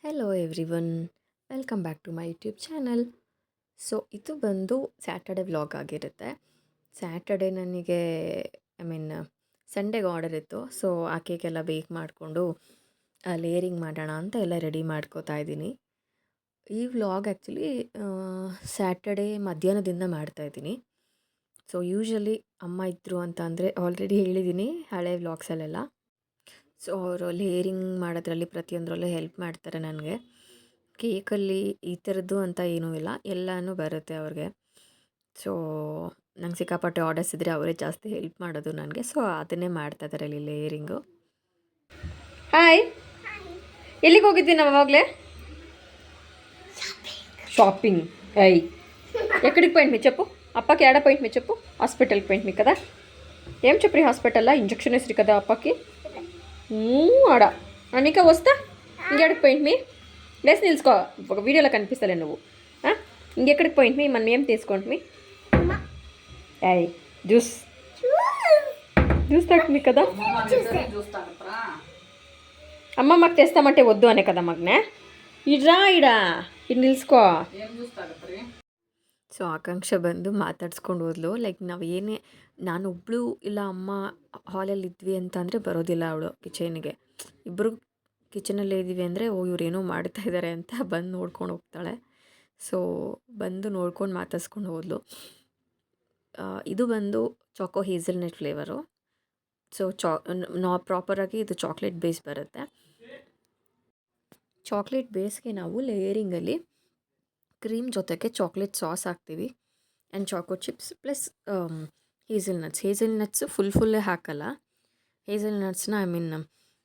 Hello everyone, welcome back to my YouTube channel. So ಇದು ಬಂದು Saturday vlog ಆಗಿರುತ್ತೆ. Saturday ನನಗೆ ಸಂಡೇಗೆ ಆರ್ಡರ್ ಇತ್ತು. ಸೊ ಆ ಕೇಕೆಲ್ಲ ಬೇಕ್ ಮಾಡಿಕೊಂಡು ಲೇಯರಿಂಗ್ ಮಾಡೋಣ ಅಂತ ಎಲ್ಲ ರೆಡಿ ಮಾಡ್ಕೋತಾ ಇದ್ದೀನಿ. ಈ ವ್ಲಾಗ್ ಆ್ಯಕ್ಚುಲಿ ಸ್ಯಾಟರ್ಡೆ ಮಧ್ಯಾಹ್ನದಿಂದ ಮಾಡ್ತಾಯಿದ್ದೀನಿ. ಸೊ ಯೂಶ್ವಲಿ ಅಮ್ಮ ಇದ್ದರು ಅಂತ ಅಂದರೆ ಆಲ್ರೆಡಿ ಹೇಳಿದ್ದೀನಿ ಹಳೆ ವ್ಲಾಗ್ಸಲ್ಲೆಲ್ಲ. ಸೊ ಅವರು ಲೇಯರಿಂಗ್ ಮಾಡೋದ್ರಲ್ಲಿ ಪ್ರತಿಯೊಂದರಲ್ಲೂ ಹೆಲ್ಪ್ ಮಾಡ್ತಾರೆ ನನಗೆ. ಕೇಕಲ್ಲಿ ಈ ಥರದ್ದು ಅಂತ ಏನೂ ಇಲ್ಲ, ಎಲ್ಲನೂ ಬರುತ್ತೆ ಅವ್ರಿಗೆ. ಸೊ ನಂಗೆ ಸಿಕ್ಕಾಪಟ್ಟೆ ಆರ್ಡರ್ಸ್ ಇದ್ದರೆ ಅವರೇ ಜಾಸ್ತಿ ಹೆಲ್ಪ್ ಮಾಡೋದು ನನಗೆ. ಸೊ ಅದನ್ನೇ ಮಾಡ್ತಾ ಇದ್ದಾರೆ ಇಲ್ಲಿ ಲೇಯರಿಂಗು. ಹಾಯ್, ಎಲ್ಲಿಗೆ ಹೋಗಿದ್ವಿ ನಾವು ಅವಾಗಲೇ? షాపింగ్. ఐ ఎక్కడికి పోయింది మీ చెప్పు? అప్పకి ఏడ పోయింది మీ చెప్పు? హాస్పిటల్కి పోయింది మీ కదా? ఏం చెప్పి హాస్పిటల్లో ఇంజక్షన్ వేసిరు కదా అప్పకి? ఆడ నీకా వస్తా ఇంకెక్కడికి పోయింది మీ? లేసి నిలుచుకో, ఒక వీడియోలో కనిపిస్తలే నువ్వు. ఇంకెక్కడికి పోయింది మీ? మనం ఏం తీసుకోండి మీ? అయ్ జ్యూస్ జ్యూస్ తాగుతుంది కదా అమ్మ. మాకు తెస్తామంటే వద్దు అనే కదా మగ్నే. ఇడ్రా ఇడా ಇದು ನಿಲ್ಸ್ಕೋ. ಸೊ ಆಕಾಂಕ್ಷ ಬಂದು ಮಾತಾಡ್ಸ್ಕೊಂಡು ಹೋದ್ಲು. ಲೈಕ್ ನಾವು ಏನೇ ನಾನೊಬ್ಬಳು ಇಲ್ಲ ಅಮ್ಮ ಹಾಲಲ್ಲಿ ಇದ್ವಿ ಅಂತಂದರೆ ಬರೋದಿಲ್ಲ ಅವಳು ಕಿಚನ್ಗೆ. ಇಬ್ಬರು ಕಿಚನಲ್ಲೇ ಇದ್ದೀವಿ ಅಂದರೆ ಇವರೇನೋ ಮಾಡ್ತಾ ಇದ್ದಾರೆ ಅಂತ ಬಂದು ನೋಡ್ಕೊಂಡು ಹೋಗ್ತಾಳೆ. ಸೊ ಬಂದು ನೋಡ್ಕೊಂಡು ಮಾತಾಡ್ಸ್ಕೊಂಡು ಹೋದ್ಲು. ಇದು ಬಂದು ಚಾಕೋ ಹೇಸಲ್ನಟ್ ಫ್ಲೇವರು. ಸೊ ಪ್ರಾಪರಾಗಿ ಇದು ಚಾಕ್ಲೇಟ್ ಬೇಸ್ ಬರುತ್ತೆ. ಚಾಕ್ಲೇಟ್ ಬೇಸ್ಗೆ ನಾವು ಲೇಯರಿಂಗಲ್ಲಿ ಕ್ರೀಮ್ ಜೊತೆಗೆ ಚಾಕ್ಲೇಟ್ ಸಾಸ್ ಹಾಕ್ತೀವಿ ಆ್ಯಂಡ್ ಚಾಕೋ ಚಿಪ್ಸ್ ಪ್ಲಸ್ ಹೇಸಲ್ನಟ್ಸು ಫುಲ್ಲೇ ಹಾಕಲ್ಲ. ಹೇಸಲ್ನಟ್ಸ್ನ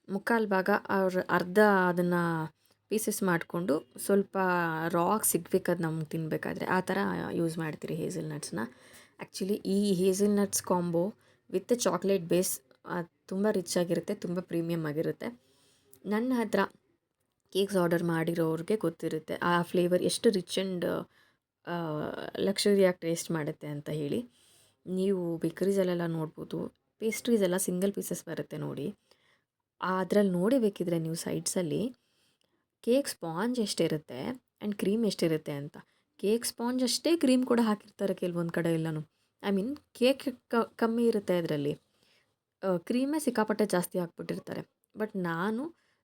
ಮುಕ್ಕಾಲು ಭಾಗ ಅವ್ರು ಅರ್ಧ ಅದನ್ನು ಪೀಸಸ್ ಮಾಡಿಕೊಂಡು ಸ್ವಲ್ಪ ರಾಕ್ ಸಿಗ್ಬೇಕದು ನಮ್ಗೆ ತಿನ್ನಬೇಕಾದ್ರೆ ಆ ಥರ ಯೂಸ್ ಮಾಡ್ತೀರಿ ಹೇಸಲ್ನಟ್ಸ್ನ. ಆ್ಯಕ್ಚುಲಿ ಈ ಹೇಸಲ್ನಟ್ಸ್ ಕಾಂಬೋ ವಿತ್ ಚಾಕ್ಲೇಟ್ ಬೇಸ್ ತುಂಬ ರಿಚ್ ಆಗಿರುತ್ತೆ, ತುಂಬ ಪ್ರೀಮಿಯಮ್ ಆಗಿರುತ್ತೆ. ನನ್ನ ಹತ್ರ ಕೇಕ್ಸ್ ಆರ್ಡರ್ ಮಾಡಿರೋರಿಗೆ ಗೊತ್ತಿರುತ್ತೆ ಆ ಫ್ಲೇವರ್ ಎಷ್ಟು ರಿಚ್ ಆ್ಯಂಡ್ ಲಕ್ಸುರಿಯಾಗಿ ಟೇಸ್ಟ್ ಮಾಡುತ್ತೆ ಅಂತ ಹೇಳಿ. ನೀವು ಬೇಕರೀಸಲ್ಲೆಲ್ಲ ನೋಡ್ಬೋದು, ಪೇಸ್ಟ್ರೀಸ್ ಎಲ್ಲ ಸಿಂಗಲ್ ಪೀಸಸ್ ಬರುತ್ತೆ ನೋಡಿ. ಅದ್ರಲ್ಲಿ ನೋಡಿ ಬೇಕಿದ್ರೆ ನೀವು ಸೈಡ್ಸಲ್ಲಿ ಕೇಕ್ ಸ್ಪಾಂಜ್ ಎಷ್ಟಿರುತ್ತೆ ಆ್ಯಂಡ್ ಕ್ರೀಮ್ ಎಷ್ಟಿರುತ್ತೆ ಅಂತ. ಕೇಕ್ ಸ್ಪಾಂಜ್ ಅಷ್ಟೇ ಕ್ರೀಮ್ ಕೂಡ ಹಾಕಿರ್ತಾರೆ ಕೆಲವೊಂದು ಕಡೆ ಎಲ್ಲನೂ. ಕೇಕ್ ಕಮ್ಮಿ ಇರುತ್ತೆ ಅದರಲ್ಲಿ, ಕ್ರೀಮೇ ಸಿಕ್ಕಾಪಟ್ಟೆ ಜಾಸ್ತಿ ಹಾಕ್ಬಿಟ್ಟಿರ್ತಾರೆ. ಬಟ್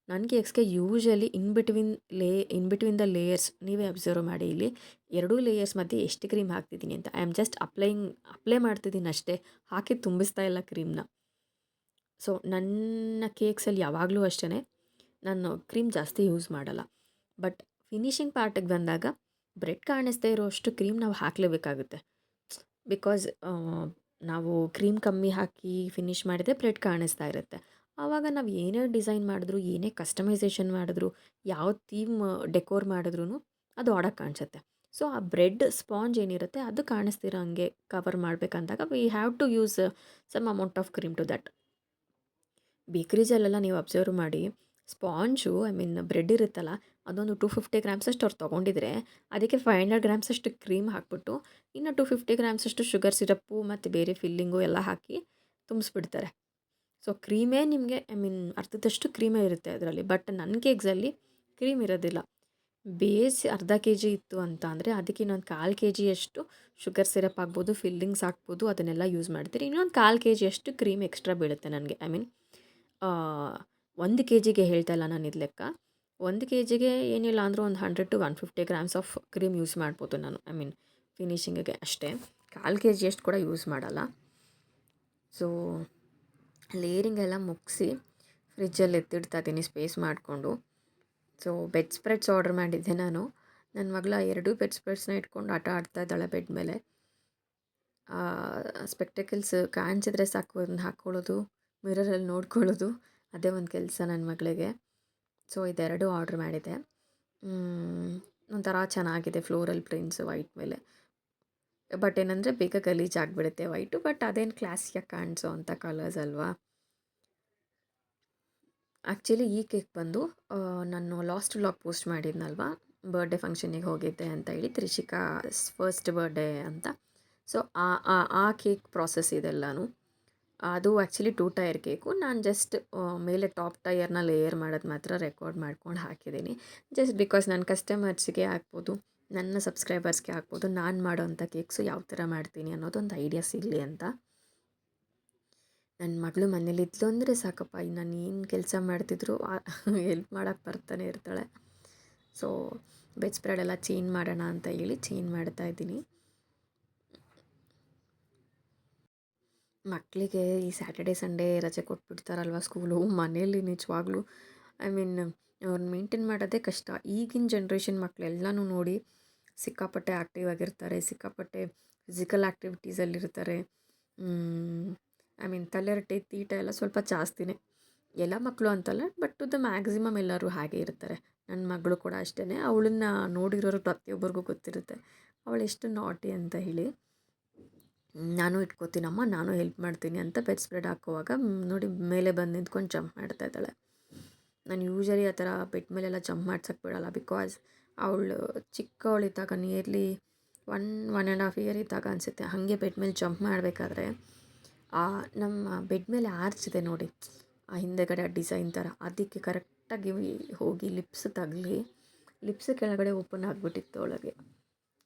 ನನ್ನ ಕೇಕ್ಸ್ಗೆ usually in between the layers ನೀವೇ ಅಬ್ಸರ್ವ್ ಮಾಡಿ, ಇಲ್ಲಿ 2 ಲೇಯರ್ಸ್ ಮಧ್ಯೆ ಎಷ್ಟು ಕ್ರೀಮ್ ಹಾಕ್ತಿದ್ದೀನಿ ಅಂತ. ಐ ಆಮ್ ಜಸ್ಟ್ ಅಪ್ಲೈ ಮಾಡ್ತಿದ್ದೀನಿ ಅಷ್ಟೇ, ಹಾಕಿ ತುಂಬಿಸ್ತಾ ಇಲ್ಲ ಕ್ರೀಮ್ನ. ಸೊ ನನ್ನ ಕೇಕ್ಸಲ್ಲಿ ಯಾವಾಗಲೂ ಅಷ್ಟೇ ನಾನು ಕ್ರೀಮ್ ಜಾಸ್ತಿ ಯೂಸ್ ಮಾಡಲ್ಲ. ಬಟ್ ಫಿನಿಷಿಂಗ್ ಪಾರ್ಟಿಗೆ ಬಂದಾಗ ಬ್ರೆಡ್ ಕಾಣಿಸ್ದೇ ಇರೋಷ್ಟು ಕ್ರೀಮ್ ನಾವು ಹಾಕಲೇಬೇಕಾಗುತ್ತೆ. ಬಿಕಾಸ್ ನಾವು ಕ್ರೀಮ್ ಕಮ್ಮಿ ಹಾಕಿ ಫಿನಿಷ್ ಮಾಡಿದರೆ ಬ್ರೆಡ್ ಕಾಣಿಸ್ತಾ ಇರುತ್ತೆ. ಆವಾಗ ನಾವು ಏನೇ ಡಿಸೈನ್ ಮಾಡಿದ್ರು, ಏನೇ ಕಸ್ಟಮೈಸೇಷನ್ ಮಾಡಿದ್ರು, ಯಾವ ಥೀಮ್ ಡೆಕೋರ್ ಮಾಡಿದ್ರೂ ಅದು ಆಡೋಕ್ಕೆ ಕಾಣಿಸುತ್ತೆ. ಸೊ ಆ ಬ್ರೆಡ್ ಸ್ಪಾಂಜ್ ಏನಿರುತ್ತೆ ಅದು ಕಾಣಿಸ್ತಿರೋ ಹಂಗೆ ಕವರ್ ಮಾಡಬೇಕಂದಾಗ we have to use some amount of cream to that. ಬೇಕ್ರೀಸಲ್ಲೆಲ್ಲ ನೀವು ಅಬ್ಸರ್ವ್ ಮಾಡಿ, ಸ್ಪಾಂಜು ಬ್ರೆಡ್ ಇರುತ್ತಲ್ಲ ಅದೊಂದು 250 ಗ್ರಾಮ್ಸಷ್ಟು ಅವ್ರು ತೊಗೊಂಡಿದ್ರೆ ಅದಕ್ಕೆ 500 ಗ್ರಾಮ್ಸಷ್ಟು ಕ್ರೀಮ್ ಹಾಕ್ಬಿಟ್ಟು ಇನ್ನು 250 ಗ್ರಾಮ್ಸಷ್ಟು ಶುಗರ್ ಸಿರಪ್ಪು ಮತ್ತು ಬೇರೆ ಫಿಲ್ಲಿಂಗು ಎಲ್ಲ ಹಾಕಿ ತುಂಬಿಸ್ಬಿಡ್ತಾರೆ. ಸೊ ಕ್ರೀಮೇ ನಿಮಗೆ ಅರ್ಧದಷ್ಟು ಕ್ರೀಮೇ ಇರುತ್ತೆ ಅದರಲ್ಲಿ. ಬಟ್ ನನ್ನ ಕೇಕ್ಸಲ್ಲಿ ಕ್ರೀಮ್ ಇರೋದಿಲ್ಲ. ಬೇಸ್ ಅರ್ಧ kg ಇತ್ತು ಅಂತ ಅಂದರೆ ಅದಕ್ಕೆ ಇನ್ನೊಂದು 1/4 kgಯಷ್ಟು ಶುಗರ್ ಸಿರಪ್ ಹಾಕ್ಬೋದು, ಫಿಲ್ಲಿಂಗ್ಸ್ ಹಾಕ್ಬೋದು, ಅದನ್ನೆಲ್ಲ ಯೂಸ್ ಮಾಡ್ತೀರಿ. ಇನ್ನೊಂದು 1/4 kgಯಷ್ಟು ಕ್ರೀಮ್ ಎಕ್ಸ್ಟ್ರಾ ಬೀಳುತ್ತೆ ನನಗೆ. 1 kgಗೆ ಹೇಳ್ತಾ ಇಲ್ಲ ನಾನು ಇದು ಲೆಕ್ಕ. 1 kgಗೆ ಏನಿಲ್ಲ ಅಂದರೂ ಒಂದು 100 to 150 grams of cream use ಮಾಡ್ಬೋದು ನಾನು. ಫಿನಿಷಿಂಗಿಗೆ ಅಷ್ಟೇ, 1/4 kgಯಷ್ಟು ಕೂಡ ಯೂಸ್ ಮಾಡಲ್ಲ. ಸೊ ಲೇಯರಿಂಗ್ ಎಲ್ಲ ಮುಗಿಸಿ ಫ್ರಿಜ್ಜಲ್ಲಿ ಎತ್ತಿಡ್ತಾ ಇದ್ದೀನಿ ಸ್ಪೇಸ್ ಮಾಡಿಕೊಂಡು. ಸೊ ಬೆಡ್ ಸ್ಪ್ರೆಡ್ಸ್ ಆರ್ಡರ್ ಮಾಡಿದ್ದೆ ನಾನು. ನನ್ನ ಮಗಳ 2 ಬೆಡ್ ಸ್ಪ್ರೆಡ್ಸ್ನ ಇಟ್ಕೊಂಡು ಆಟ ಆಡ್ತಾ ಇದ್ದಾಳೆ ಬೆಡ್ ಮೇಲೆ. ಸ್ಪೆಕ್ಟಕಲ್ಸ್ ಕಾಣಿಸಿದ್ರೆ ಸಾಕು ಅದನ್ನ ಹಾಕ್ಕೊಳ್ಳೋದು, ಮಿರರಲ್ಲಿ ನೋಡ್ಕೊಳ್ಳೋದು, ಅದೇ ಒಂದು ಕೆಲಸ ನನ್ನ ಮಗಳಿಗೆ. ಸೊ ಇದೆರಡು ಆರ್ಡ್ರ್ ಮಾಡಿದೆ. ಒಂಥರ ಚೆನ್ನಾಗಿದೆ ಫ್ಲೋರಲ್ ಪ್ರಿಂಟ್ಸ್ ವೈಟ್ ಮೇಲೆ. ಬಟ್ ಏನಂದರೆ ಬೇಗ ಗಲೀಜಾಗಿಬಿಡುತ್ತೆ ವೈಟು. ಬಟ್ ಅದೇನು ಕ್ಲಾಸಿಯಾಗಿ ಕಾಣಿಸೋ ಅಂಥ ಕಲರ್ಸ್ ಅಲ್ವಾ. ಆ್ಯಕ್ಚುಲಿ ಈ ಕೇಕ್ ಬಂದು ನಾನು ಲಾಸ್ಟ್ ವ್ಲಾಗ್ ಪೋಸ್ಟ್ ಮಾಡಿದ್ನಲ್ವ, ಬರ್ಡೇ ಫಂಕ್ಷನಿಗೆ ಹೋಗಿದ್ದೆ ಅಂತ ಹೇಳಿ, ತ್ರಿಷಿಕಾ ಫಸ್ಟ್ ಬರ್ಡೇ ಅಂತ. ಸೊ ಆ ಕೇಕ್ ಪ್ರಾಸೆಸ್ ಇದೆಲ್ಲನೂ ಅದು ಆ್ಯಕ್ಚುಲಿ 2 ಟೈರ್ ಕೇಕು. ನಾನು ಜಸ್ಟ್ ಮೇಲೆ ಟಾಪ್ ಟೈರ್ನ ಲೇಯರ್ ಮಾಡೋದು ಮಾತ್ರ ರೆಕಾರ್ಡ್ ಮಾಡ್ಕೊಂಡು ಹಾಕಿದ್ದೀನಿ. ಜಸ್ಟ್ ಬಿಕಾಸ್ ನನ್ನ ಕಸ್ಟಮರ್ಸ್ಗೆ ಆಗ್ಬೋದು, ನನ್ನ ಸಬ್ಸ್ಕ್ರೈಬರ್ಸ್ಗೆ ಆಗ್ಬೋದು, ನಾನು ಮಾಡೋವಂಥ ಕೇಕ್ಸು ಯಾವ ಥರ ಮಾಡ್ತೀನಿ ಅನ್ನೋದೊಂದು ಐಡಿಯಾ ಸಿಗಲಿ ಅಂತ. ನನ್ನ ಮಗಳು ಮನೇಲಿದ್ಲು ಅಂದರೆ ಸಾಕಪ್ಪ, ನಾನು ಏನು ಕೆಲಸ ಮಾಡ್ತಿದ್ರು ಹೆಲ್ಪ್ ಮಾಡೋಕ್ಕೆ ಬರ್ತಾನೆ ಇರ್ತಾಳೆ. ಸೊ ಬೆಡ್ ಸ್ಪ್ರೆಡ್ ಎಲ್ಲ ಚೇಂಜ್ ಮಾಡೋಣ ಅಂತ ಹೇಳಿ ಚೇಂಜ್ ಮಾಡ್ತಾಯಿದ್ದೀನಿ. ಮಕ್ಕಳಿಗೆ ಈ ಸ್ಯಾಟರ್ಡೆ ಸಂಡೇ ರಜೆ ಕೊಟ್ಬಿಡ್ತಾರಲ್ವ ಸ್ಕೂಲು, ಮನೇಲಿ ನಿಜವಾಗ್ಲೂ ಐ ಮೀನ್ ಅವ್ರನ್ನ ಮೇಂಟೈನ್ ಮಾಡೋದೇ ಕಷ್ಟ. ಈಗಿನ ಜನ್ರೇಷನ್ ಮಕ್ಕಳೆಲ್ಲನೂ ನೋಡಿ ಸಿಕ್ಕಾಪಟ್ಟೆ ಆ್ಯಕ್ಟಿವ್ ಆಗಿರ್ತಾರೆ, ಸಿಕ್ಕಾಪಟ್ಟೆ ಫಿಸಿಕಲ್ ಆ್ಯಕ್ಟಿವಿಟೀಸಲ್ಲಿರ್ತಾರೆ. ಐ ಮೀನ್ ತಲೆರಟೆ ತೀಟ ಎಲ್ಲ ಸ್ವಲ್ಪ ಜಾಸ್ತಿನೇ. ಎಲ್ಲ ಮಕ್ಕಳು ಅಂತಲ್ಲ, ಬಟ್ ಟು ದ ಮ್ಯಾಕ್ಸಿಮಮ್ ಎಲ್ಲರೂ ಹಾಗೆ ಇರ್ತಾರೆ. ನನ್ನ ಮಗಳು ಕೂಡ ಅಷ್ಟೇ. ಅವಳನ್ನ ನೋಡಿರೋರು ಪ್ರತಿಯೊಬ್ಬರಿಗೂ ಗೊತ್ತಿರುತ್ತೆ ಅವಳು ಎಷ್ಟು ನಾಟಿ ಅಂತ ಹೇಳಿ. ನಾನು ಇಟ್ಕೋತೀನಮ್ಮ, ನಾನು ಹೆಲ್ಪ್ ಮಾಡ್ತೀನಿ ಅಂತ ಬೆಡ್ ಸ್ಪ್ರೆಡ್ ಹಾಕುವಾಗ ನೋಡಿ ಮೇಲೆ ಬಂದು ನಿಂತ್ಕೊಂಡು ಜಂಪ್ ಮಾಡ್ತಾ ಇದ್ದಾಳೆ. ನಾನು ಯೂಶ್ವಲಿ ಆ ಥರ ಬೆಡ್ ಮೇಲೆಲ್ಲ ಜಂಪ್ ಮಾಡ್ಸೋಕ್ಕೆ ಬಿಡೋಲ್ಲ. ಬಿಕಾಸ್ ಅವಳು ಚಿಕ್ಕವಳಿದ್ದಾಗ ನಿಯರ್ಲಿ 1.5 ಇಯರ್ ಇದ್ದಾಗ ಅನಿಸುತ್ತೆ, ಹಾಗೆ ಬೆಡ್ ಮೇಲೆ ಜಂಪ್ ಮಾಡಬೇಕಾದ್ರೆ ನಮ್ಮ ಬೆಡ್ ಮೇಲೆ ಆರ್ಚ್ ಇದೆ ನೋಡಿ, ಆ ಹಿಂದೆಗಡೆ ಆ ಡಿಸೈನ್ ಥರ, ಅದಕ್ಕೆ ಕರೆಕ್ಟಾಗಿ ಹೋಗಿ ಲಿಪ್ಸ್ ತಗಲಿ, ಲಿಪ್ಸ್ ಕೆಳಗಡೆ ಓಪನ್ ಆಗಿಬಿಟ್ಟಿತ್ತು ಒಳಗೆ.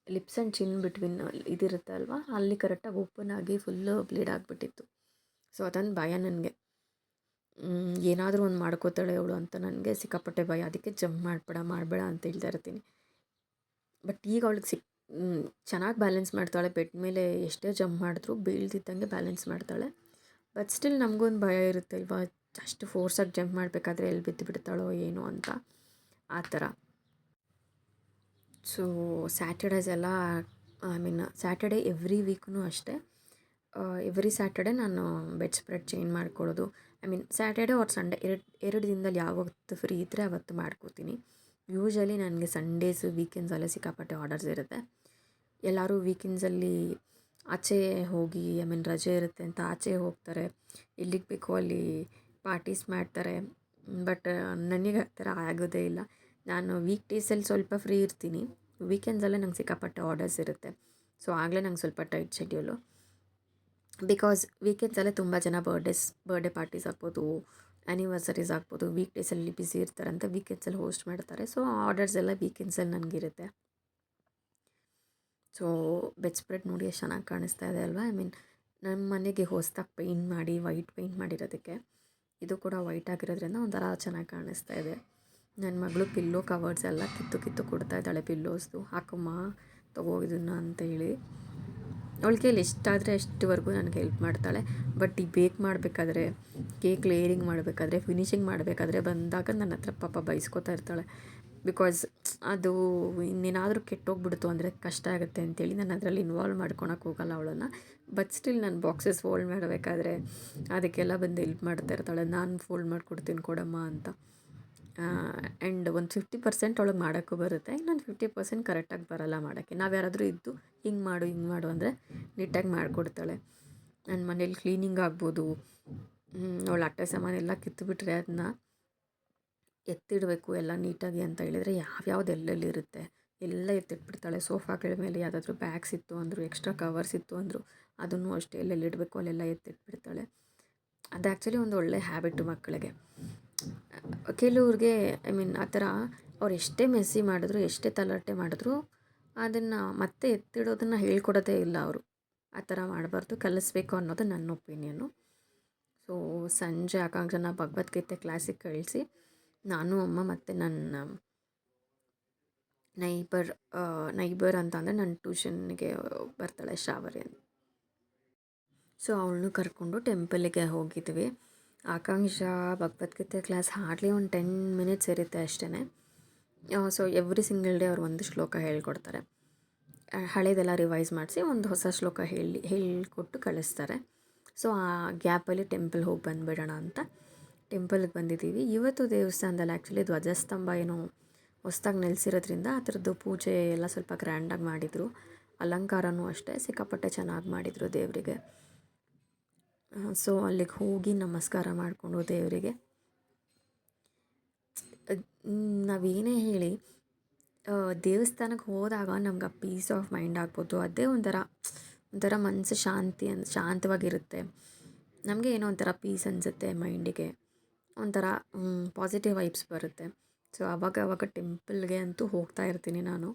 ಲಿಪ್ಸ್ ಆ್ಯಂಡ್ ಚಿನ್ ಬಿಟ್ವೀನ್ ಇದಿರುತ್ತೆ ಅಲ್ವಾ, ಅಲ್ಲಿ ಕರೆಕ್ಟಾಗಿ ಓಪನ್ ಆಗಿ ಫುಲ್ಲು ಬ್ಲೀಡ್ ಆಗಿಬಿಟ್ಟಿತ್ತು. ಸೊ ಅದೊಂದು ಭಯ ನನಗೆ, ಏನಾದರೂ ಒಂದು ಮಾಡ್ಕೋತಾಳೆ ಅವಳು ಅಂತ ನನಗೆ ಸಿಕ್ಕಾಪಟ್ಟೆ ಭಯ. ಅದಕ್ಕೆ ಜಂಪ್ ಮಾಡಬೇಡ ಅಂತ ಹೇಳ್ತಾ ಇರ್ತೀನಿ. ಬಟ್ ಈಗ ಅವಳಿಗೆ ಚೆನ್ನಾಗಿ ಬ್ಯಾಲೆನ್ಸ್ ಮಾಡ್ತಾಳೆ. ಬೆಡ್ ಮೇಲೆ ಎಷ್ಟೇ ಜಂಪ್ ಮಾಡಿದ್ರು ಬೀಳ್ದಿದ್ದಂಗೆ ಬ್ಯಾಲೆನ್ಸ್ ಮಾಡ್ತಾಳೆ. ಬಟ್ ಸ್ಟಿಲ್ ನಮಗೊಂದು ಭಯ ಇರುತ್ತೆ ಅಲ್ವಾ, ಅಷ್ಟು ಫೋರ್ಸಾಗಿ ಜಂಪ್ ಮಾಡಬೇಕಾದ್ರೆ ಎಲ್ಲಿ ಬಿದ್ದು ಬಿಡ್ತಾಳೋ ಏನೋ ಅಂತ, ಆ ಥರ. ಸೊ ಸ್ಯಾಟರ್ಡೇಸ್ ಎಲ್ಲ ಐ ಮೀನ್ ಸ್ಯಾಟರ್ಡೇ ಎವ್ರಿ ವೀಕ್ನೂ ಅಷ್ಟೇ, ಎವ್ರಿ ಸ್ಯಾಟರ್ಡೇ ನಾನು ಬೆಡ್ ಸ್ಪ್ರೆಡ್ ಚೇಂಜ್ ಮಾಡ್ಕೊಳ್ಳೋದು. I mean Saturday or Sunday ಎರಡು ದಿನದಲ್ಲಿ ಯಾವತ್ತು ಫ್ರೀ ಇದ್ದರೆ ಅವತ್ತು ಮಾಡ್ಕೋತೀನಿ. ಯೂಶ್ವಲಿ ನನಗೆ ಸಂಡೇಸು ವೀಕೆಂಡ್ಸಲ್ಲೇ ಸಿಕ್ಕಾಪಟ್ಟೆ ಆರ್ಡರ್ಸ್ ಇರುತ್ತೆ. ಎಲ್ಲರೂ ವೀಕೆಂಡ್ಸಲ್ಲಿ ಆಚೆ ಹೋಗಿ ಐ ಮೀನ್ ರಜೆ ಇರುತ್ತೆ ಅಂತ ಆಚೆ ಹೋಗ್ತಾರೆ, ಎಲ್ಲಿಗೆ ಬೇಕೋ ಅಲ್ಲಿ ಪಾರ್ಟೀಸ್ ಮಾಡ್ತಾರೆ. ಬಟ್ ನನಗೆ ಆ ಥರ ಆಗೋದೇ ಇಲ್ಲ. ನಾನು ವೀಕ್ ಡೇಸಲ್ಲಿ ಸ್ವಲ್ಪ ಫ್ರೀ ಇರ್ತೀನಿ, ವೀಕೆಂಡ್ಸಲ್ಲೇ ನಂಗೆ ಸಿಕ್ಕಾಪಟ್ಟೆ ಆರ್ಡರ್ಸ್ ಇರುತ್ತೆ. ಸೊ ಆಗಲೇ ನಂಗೆ ಸ್ವಲ್ಪ ಟೈಟ್ ಶೆಡ್ಯೂಲು. ಬಿಕಾಸ್ ವೀಕೆಂಡ್ಸಲ್ಲೇ ತುಂಬ ಜನ ಬರ್ಡೇ ಪಾರ್ಟೀಸ್ ಆಗ್ಬೋದು, ಆ್ಯನಿವರ್ಸರೀಸ್ ಆಗ್ಬೋದು, ವೀಕ್ ಡೇಸಲ್ಲಿ ಬ್ಯುಸಿ ಇರ್ತಾರೆ ಅಂತ ವೀಕೆಂಡ್ಸಲ್ಲಿ ಹೋಸ್ಟ್ ಮಾಡ್ತಾರೆ. ಸೊ ಆರ್ಡರ್ಸ್ ಎಲ್ಲ ವೀಕೆಂಡ್ಸಲ್ಲಿ ನನಗಿರುತ್ತೆ. ಸೊ ಬೆಡ್ ಸ್ಪ್ರೆಡ್ ನೋಡಿ ಎಷ್ಟು ಚೆನ್ನಾಗಿ ಕಾಣಿಸ್ತಾ ಇದೆ ಅಲ್ವಾ. ಐ ಮೀನ್ ನಮ್ಮ ಮನೆಗೆ ಹೊಸ್ದಾಗಿ ಪೇಂಟ್ ಮಾಡಿ ವೈಟ್ ಪೇಂಟ್ ಮಾಡಿರೋದಕ್ಕೆ ಇದು ಕೂಡ ವೈಟ್ ಆಗಿರೋದ್ರಿಂದ ಒಂಥರ ಚೆನ್ನಾಗಿ ಕಾಣಿಸ್ತಾ ಇದೆ. ನನ್ನ ಮಗಳು ಪಿಲ್ಲೋ ಕವರ್ಸ್ ಎಲ್ಲ ಕಿತ್ತು ಕೊಡ್ತಾ ಇದ್ದಾಳೆ, ಪಿಲ್ಲೋಸ್ದು ಹಾಕಮ್ಮ ತಗೋ ಇದನ್ನು ಅಂತ ಹೇಳಿ. ಅವಳ ಕೈಲಿ ಎಷ್ಟಾದರೆ ಅಷ್ಟುವರೆಗೂ ನನಗೆ ಹೆಲ್ಪ್ ಮಾಡ್ತಾಳೆ. ಬಟ್ ಈ ಬೇಕ್ ಮಾಡಬೇಕಾದ್ರೆ, ಕೇಕ್ ಲೇಯರಿಂಗ್ ಮಾಡಬೇಕಾದ್ರೆ, ಫಿನಿಷಿಂಗ್ ಮಾಡಬೇಕಾದ್ರೆ ಬಂದಾಗ ನನ್ನ ಹತ್ರ ಪಾಪ ಬೈಸ್ಕೊತಾ ಇರ್ತಾಳೆ. ಬಿಕಾಸ್ ಅದು ಇನ್ನೇನಾದರೂ ಕೆಟ್ಟೋಗ್ಬಿಡ್ತು ಅಂದರೆ ಕಷ್ಟ ಆಗುತ್ತೆ ಅಂತೇಳಿ ನಾನು ಅದರಲ್ಲಿ ಇನ್ವಾಲ್ವ್ ಮಾಡ್ಕೊಳಕ್ಕೆ ಹೋಗಲ್ಲ ಅವಳನ್ನು. ಬಟ್ ಸ್ಟಿಲ್ ನಾನು ಬಾಕ್ಸಸ್ ಫೋಲ್ಡ್ ಮಾಡಬೇಕಾದ್ರೆ ಅದಕ್ಕೆಲ್ಲ ಬಂದು ಹೆಲ್ಪ್ ಮಾಡ್ತಾ ಇರ್ತಾಳೆ. ನಾನು ಫೋಲ್ಡ್ ಮಾಡಿಕೊಡ್ತೀನಿ ಕೊಡಮ್ಮ ಅಂತ. ಆ್ಯಂಡ್ ಒಂದು 50% ಅವಳಿಗೆ ಮಾಡೋಕ್ಕೂ ಬರುತ್ತೆ, ಇನ್ನೊಂದು 50% ಕರೆಕ್ಟಾಗಿ ಬರೋಲ್ಲ ಮಾಡೋಕ್ಕೆ. ನಾವು ಯಾರಾದರೂ ಇದ್ದು ಹಿಂಗೆ ಮಾಡು ಅಂದರೆ ನೀಟಾಗಿ ಮಾಡಿಕೊಡ್ತಾಳೆ. ನನ್ನ ಮನೇಲಿ ಕ್ಲೀನಿಂಗ್ ಆಗ್ಬೋದು, ಅವಳ ಆಟ ಸಾಮಾನೆಲ್ಲ ಕಿತ್ತುಬಿಟ್ರೆ ಅದನ್ನ ಎತ್ತಿಡಬೇಕು ಎಲ್ಲ ನೀಟಾಗಿ ಅಂತ ಹೇಳಿದರೆ ಯಾವ್ಯಾವ್ದು ಎಲ್ಲೆಲ್ಲಿರುತ್ತೆ ಎಲ್ಲ ಎತ್ತಿಟ್ಬಿಡ್ತಾಳೆ. ಸೋಫಾಗಳ ಮೇಲೆ ಯಾವುದಾದ್ರೂ ಬ್ಯಾಗ್ಸ್ ಇತ್ತು ಅಂದರು, ಎಕ್ಸ್ಟ್ರಾ ಕವರ್ಸ್ ಇತ್ತು ಅಂದರು, ಅದನ್ನು ಅಷ್ಟೇ ಎಲ್ಲೆಲ್ಲಿ ಇಡಬೇಕು ಅಲ್ಲೆಲ್ಲ ಎತ್ತಿಟ್ಬಿಡ್ತಾಳೆ. ಅದು ಆ್ಯಕ್ಚುಲಿ ಒಂದು ಒಳ್ಳೆ ಹ್ಯಾಬಿಟ್ಟು ಮಕ್ಕಳಿಗೆ. ಕೆಲವ್ರಿಗೆ ಐ ಮೀನ್ ಆ ಥರ ಅವ್ರು ಎಷ್ಟೇ ಮೆಸ್ಸಿ ಮಾಡಿದ್ರು, ಎಷ್ಟೇ ತಲಾಟೆ ಮಾಡಿದ್ರು ಅದನ್ನು ಮತ್ತೆ ಎತ್ತಿಡೋದನ್ನು ಹೇಳ್ಕೊಡೋದೇ ಇಲ್ಲ ಅವರು. ಆ ಥರ ಮಾಡಬಾರ್ದು, ಕಲಿಸ್ಬೇಕು ಅನ್ನೋದು ನನ್ನ ಒಪಿನಿಯನ್ನು. ಸೊ ಸಂಜೆ ಆಕಾಂಕ್ಷನ ಭಗವದ್ಗೀತೆ ಕ್ಲಾಸಿಗೆ ಕಳಿಸಿ ನಾನು ಅಮ್ಮ ಮತ್ತು ನನ್ನ ನೈಬರ್ ಅಂತ ಅಂದರೆ ನನ್ನ ಟ್ಯೂಷನ್ಗೆ ಬರ್ತಾಳೆ ಶ್ರಾವರಿ ಅಂತ. ಸೊ ಅವಳನ್ನು ಕರ್ಕೊಂಡು ಟೆಂಪಲಿಗೆ ಹೋಗಿದ್ವಿ. ಆಕಾಂಕ್ಷ ಭಗವದ್ಗೀತೆ ಕ್ಲಾಸ್ ಹಾರ್ಡ್ಲಿ ಒಂದು 10 ಮಿನಿಟ್ಸ್ ಇರುತ್ತೆ ಅಷ್ಟೇ. ಸೊ ಎವ್ರಿ ಸಿಂಗಲ್ ಡೇ ಅವ್ರು ಒಂದು ಶ್ಲೋಕ ಹೇಳ್ಕೊಡ್ತಾರೆ. ಹಳೇದೆಲ್ಲ ರಿವೈಸ್ ಮಾಡಿಸಿ ಒಂದು ಹೊಸ ಶ್ಲೋಕ ಹೇಳಿಕೊಟ್ಟು ಕಳಿಸ್ತಾರೆ. ಸೊ ಆ ಗ್ಯಾಪಲ್ಲಿ ಟೆಂಪಲ್ ಹೋಗಿ ಬಂದುಬಿಡೋಣ ಅಂತ ಟೆಂಪಲ್ಗೆ ಬಂದಿದ್ದೀವಿ. ಇವತ್ತು ದೇವಸ್ಥಾನದಲ್ಲಿ ಆ್ಯಕ್ಚುಲಿ ಧ್ವಜಸ್ತಂಭ ಏನೋ ಹೊಸ್ದಾಗಿ ನಿಲ್ಲಿಸಿರೋದ್ರಿಂದ ಅದರದ್ದು ಪೂಜೆ ಎಲ್ಲ ಸ್ವಲ್ಪ ಗ್ರ್ಯಾಂಡಾಗಿ ಮಾಡಿದರು. ಅಲಂಕಾರನೂ ಅಷ್ಟೇ ಸಿಕ್ಕಾಪಟ್ಟೆ ಚೆನ್ನಾಗಿ ಮಾಡಿದರು ದೇವರಿಗೆ. ಸೊ ಅಲ್ಲಿಗೆ ಹೋಗಿ ನಮಸ್ಕಾರ ಮಾಡಿಕೊಂಡು ದೇವರಿಗೆ, ನಾವೇನೇ ಹೇಳಿ ದೇವಸ್ಥಾನಕ್ಕೆ ಹೋದಾಗ ನಮ್ಗೆ ಆ ಪೀಸ್ ಆಫ್ ಮೈಂಡ್ ಆಗ್ಬೋದು, ಅದೇ ಒಂಥರ ಮನಸ್ಸು ಶಾಂತವಾಗಿರುತ್ತೆ. ನಮಗೆ ಏನೋ ಒಂಥರ ಪೀಸ್ ಅನಿಸುತ್ತೆ ಮೈಂಡಿಗೆ, ಒಂಥರ ಪಾಸಿಟಿವ್ ವೈಬ್ಸ್ ಬರುತ್ತೆ. ಸೊ ಆವಾಗ ಟೆಂಪಲ್ಗೆ ಅಂತೂ ಹೋಗ್ತಾ ಇರ್ತೀನಿ ನಾನು.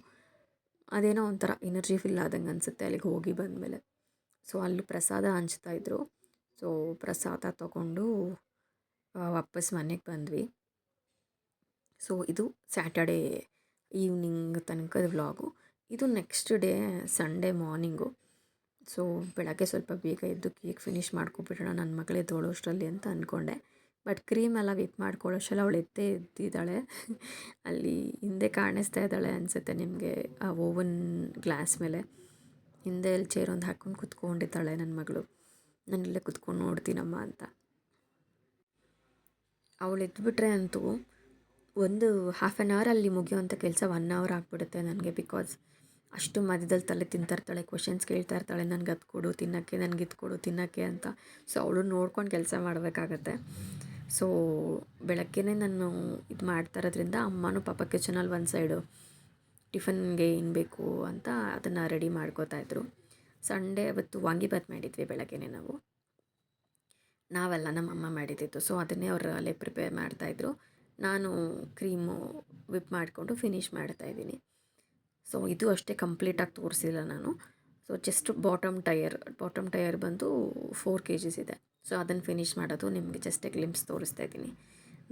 ಅದೇನೋ ಒಂಥರ ಎನರ್ಜಿ ಫಿಲ್ ಆದಂಗೆ ಅನಿಸುತ್ತೆ ಅಲ್ಲಿಗೆ ಹೋಗಿ ಬಂದಮೇಲೆ. ಸೊ ಅಲ್ಲಿ ಪ್ರಸಾದ ಹಂಚ್ತಾಯಿದ್ರು. ಸೊ ಪ್ರಸಾದ ತೊಗೊಂಡು ವಾಪಸ್ ಮನೆಗೆ ಬಂದ್ವಿ. ಸೊ ಇದು ಸ್ಯಾಟರ್ಡೇ ಈವ್ನಿಂಗ್ ತನಕದ ವ್ಲಾಗು. ಇದು next day Sunday morning. So ಬೆಳಗ್ಗೆ ಸ್ವಲ್ಪ ಬೇಗ ಎದ್ದು ಕೇಕ್ ಫಿನಿಷ್ ಮಾಡ್ಕೊಬಿಡೋಣ ನನ್ನ ಮಗಳು ಎದ್ದೋಳೋಷ್ಟರಲ್ಲಿ ಅಂತ ಅಂದ್ಕೊಂಡೆ. ಬಟ್ ಕ್ರೀಮ್ ಎಲ್ಲ ವಿಪ್ ಮಾಡ್ಕೊಳ್ಳೋಷ್ಟರಲ್ಲಿ ಅವಳು ಎದ್ದಿದ್ದಾಳೆ. ಅಲ್ಲಿ ಹಿಂದೆ ಕಾಣಿಸ್ತಾ ಇದ್ದಾಳೆ ಅನಿಸುತ್ತೆ ನಿಮಗೆ, ಆ ಓವನ್ ಗ್ಲಾಸ್ ಮೇಲೆ ಹಿಂದೆ ಅಲ್ಲಿ ಚೇರ್ ಒಂದು ಹಾಕ್ಕೊಂಡು ಕುತ್ಕೊಂಡಿದ್ದಾಳೆ ನನ್ನ ಮಗಳು. ನಾನಿಲ್ಲೇ ಕುತ್ಕೊಂಡು ನೋಡ್ತೀನಮ್ಮ ಅಂತ. ಅವಳು ಎದ್ದುಬಿಟ್ರೆ ಅಂತೂ ಒಂದು ಹಾಫ್ ಆನ್ ಅವರ್ ಅಲ್ಲಿ ಮುಗಿಯೋವಂಥ ಕೆಲಸ 1 ಅವರ್ ಆಗಿಬಿಡುತ್ತೆ ನನಗೆ. ಬಿಕಾಸ್ ಅಷ್ಟು ಮಧ್ಯದಲ್ಲಿ ತಲೆ ತಿಂತಾಯಿರ್ತಾಳೆ, ಕ್ವೆಶನ್ಸ್ ಕೇಳ್ತಾ ಇರ್ತಾಳೆ, ನನಗೆ ಅದು ಕೊಡು ತಿನ್ನೋಕ್ಕೆ, ನನಗೆ ಇದು ಕೊಡು ತಿನ್ನೋಕ್ಕೆ ಅಂತ. ಸೊ ಅವಳು ನೋಡ್ಕೊಂಡು ಕೆಲಸ ಮಾಡಬೇಕಾಗತ್ತೆ. ಸೊ ಬೆಳಗ್ಗೆನೇ ನಾನು ಇದು ಮಾಡ್ತಾ ಇರೋದ್ರಿಂದ ಅಮ್ಮನೂ ಪಾಪ ಕಿಚನಲ್ಲಿ ಒಂದು ಸೈಡು ಟಿಫನ್ಗೆ ಏನು ಬೇಕು ಅಂತ ಅದನ್ನು ರೆಡಿ ಮಾಡ್ಕೋತಾಯಿದ್ರು. ಸಂಡೇ ಅವತ್ತು ವಾಂಗಿಬಾತ್ ಮಾಡಿದ್ವಿ ಬೆಳಗ್ಗೆನೇ ನಾವೆಲ್ಲ ನಮ್ಮಮ್ಮ ಮಾಡಿದ್ದಿತ್ತು. ಸೊ ಅದನ್ನೇ ಅವರು ಅಲ್ಲೇ ಪ್ರಿಪೇರ್ ಮಾಡ್ತಾಯಿದ್ರು. ನಾನು ಕ್ರೀಮು ವಿಪ್ ಮಾಡಿಕೊಂಡು ಫಿನಿಷ್ ಮಾಡ್ತಾಯಿದ್ದೀನಿ. ಸೊ ಇದು ಅಷ್ಟೇ ಕಂಪ್ಲೀಟಾಗಿ ತೋರಿಸಿಲ್ಲ ನಾನು. ಸೊ ಜಸ್ಟ್ ಬಾಟಮ್ ಟಯರ್ ಬಂದು 4 kgs ಇದೆ. ಸೊ ಅದನ್ನು ಫಿನಿಷ್ ಮಾಡೋದು ನಿಮಗೆ ಜಸ್ಟ್ ಗ್ಲಿಮ್ಸ್ ತೋರಿಸ್ತಾ ಇದ್ದೀನಿ.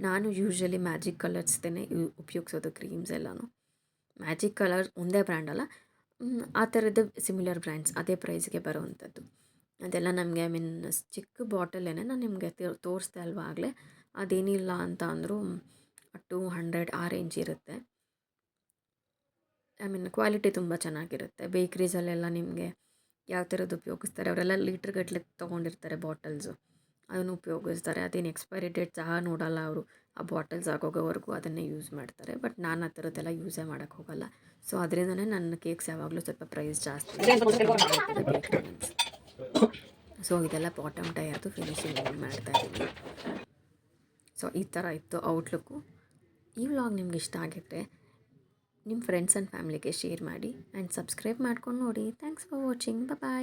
ನಾನು ಯೂಶ್ವಲಿ ಮ್ಯಾಜಿಕ್ ಕಲರ್ಸ್ದೇ ಉಪಯೋಗಿಸೋದು ಕ್ರೀಮ್ಸ್ ಎಲ್ಲನೂ. ಮ್ಯಾಜಿಕ್ ಕಲರ್ ಒಂದೇ ಬ್ರ್ಯಾಂಡ್ ಅಲ್ಲ, ಆ ಥರದ್ದು ಸಿಮಿಲರ್ ಬ್ರ್ಯಾಂಡ್ಸ್ ಅದೇ ಪ್ರೈಸ್ಗೆ ಬರೋವಂಥದ್ದು. ಅದೆಲ್ಲ ನಮಗೆ ಚಿಕ್ಕ ಬಾಟಲೇನೆ ನಾನು ನಿಮಗೆ ತೋರಿಸ್ದೆ ಅಲ್ವಾ ಆಗಲೇ. ಅದೇನಿಲ್ಲ ಅಂತ ಅಂದರೂ 200 ಆ ರೇಂಜ್ ಇರುತ್ತೆ. ಕ್ವಾಲಿಟಿ ತುಂಬ ಚೆನ್ನಾಗಿರುತ್ತೆ. ಬೇಕ್ರೀಸಲ್ಲೆಲ್ಲ ನಿಮಗೆ ಯಾವ ಥರದ್ದು ಉಪಯೋಗಿಸ್ತಾರೆ, ಅವರೆಲ್ಲ ಲೀಟ್ರ್ಗಟ್ಟಲೆ ತೊಗೊಂಡಿರ್ತಾರೆ ಬಾಟಲ್ಸು, ಅದನ್ನು ಉಪಯೋಗಿಸ್ತಾರೆ. ಅದೇನು ಎಕ್ಸ್ಪೈರಿ ಡೇಟ್ ಸಹ ನೋಡಲ್ಲ ಅವರು. ಆ ಬಾಟಲ್ಸ್ ಆಗೋಗೋವರೆಗೂ ಅದನ್ನೇ ಯೂಸ್ ಮಾಡ್ತಾರೆ. ಬಟ್ ನಾನು ಆ ಥರದ್ದೆಲ್ಲ ಯೂಸೇ ಮಾಡೋಕ್ಕೆ ಹೋಗಲ್ಲ. ಸೊ ಅದರಿಂದನೇ ನನ್ನ ಕೇಕ್ಸ್ ಯಾವಾಗಲೂ ಸ್ವಲ್ಪ ಪ್ರೈಸ್ ಜಾಸ್ತಿ. ಸೊ ಇದೆಲ್ಲ ಬಾಟಮ್ ಟಯರ್ದು ಫಿನಿಶಿಂಗ್ ಮಾಡ್ತಾಯಿದ್ದೀನಿ. ಸೊ ಈ ಥರ ಇತ್ತು ಔಟ್ಲುಕ್ಕು. ಈ ವ್ಲಾಗ್ ನಿಮ್ಗೆ ಇಷ್ಟ ಆಗಿದ್ದರೆ ನಿಮ್ಮ ಫ್ರೆಂಡ್ಸ್ ಆ್ಯಂಡ್ ಫ್ಯಾಮಿಲಿಗೆ ಶೇರ್ ಮಾಡಿ ಆ್ಯಂಡ್ ಸಬ್ಸ್ಕ್ರೈಬ್ ಮಾಡ್ಕೊಂಡು ನೋಡಿ. Thanks for watching. ಬಾಯ್.